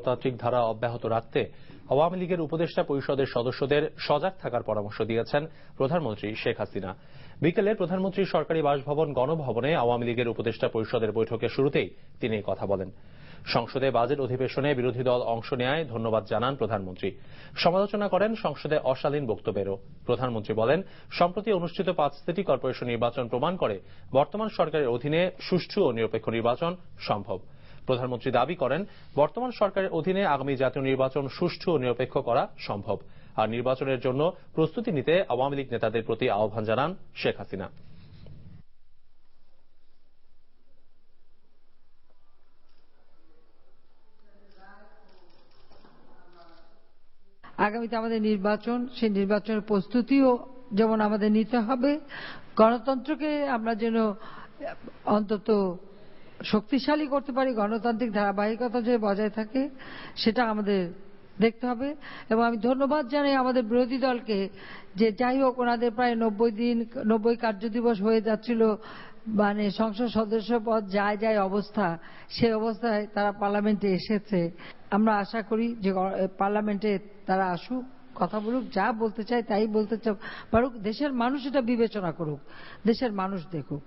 গণতান্ত্রিক ধারা অব্যাহত রাখতে আওয়ামী লীগের উপদেষ্টা পরিষদের সদস্যদের সজাগ থাকার পরামর্শ দিয়েছেন প্রধানমন্ত্রী শেখ হাসিনা। বিকেলে প্রধানমন্ত্রীর সরকারি বাসভবন গণভবনে আওয়ামী লীগের উপদেষ্টা পরিষদের বৈঠকের শুরুতেই তিনি এই কথা বলেন। সংসদে বাজেট অধিবেশনে বিরোধী দল অংশ নেয়ায় ধন্যবাদ জানান প্রধানমন্ত্রী। সমালোচনা করেন সংসদে অশালীন বক্তব্যেরও। প্রধানমন্ত্রী বলেন, সম্প্রতি অনুষ্ঠিত 5 সিটি কর্পোরেশন নির্বাচন প্রমাণ করে বর্তমান সরকারের অধীনে সুষ্ঠু ও নিরপেক্ষ নির্বাচন সম্ভব। প্রধানমন্ত্রী দাবি করেন, বর্তমান সরকারের অধীনে আগামী জাতীয় নির্বাচন সুষ্ঠু ও নিরপেক্ষ করা সম্ভব। আর নির্বাচনের জন্য প্রস্তুতি নিতে আওয়ামী লীগ নেতাদের প্রতি আহ্বান জানান শেখ হাসিনা। আগামীতে আমাদের নির্বাচন, সেই নির্বাচনের প্রস্তুতিও যেমন আমাদের নিতে হবে, গণতন্ত্রকে আমরা যেন অন্তত শক্তিশালী করতে পারি, গণতান্ত্রিক ধারাবাহিকতা যে বজায় থাকে সেটা আমাদের দেখতে হবে। এবং আমি ধন্যবাদ জানাই আমাদের বিরোধী দলকে যে যাই হোক ওনাদের প্রায় 90 কার্যদিবস হয়ে যাচ্ছিল, মানে সংসদ সদস্য পদ যায় অবস্থা, সেই অবস্থায় তারা পার্লামেন্টে এসেছে। আমরা আশা করি যে পার্লামেন্টে তারা আসুক, কথা বলুক, যা বলতে চায় তাই বলতে পারুক, দেশের মানুষ এটা বিবেচনা করুক, দেশের মানুষ দেখুক।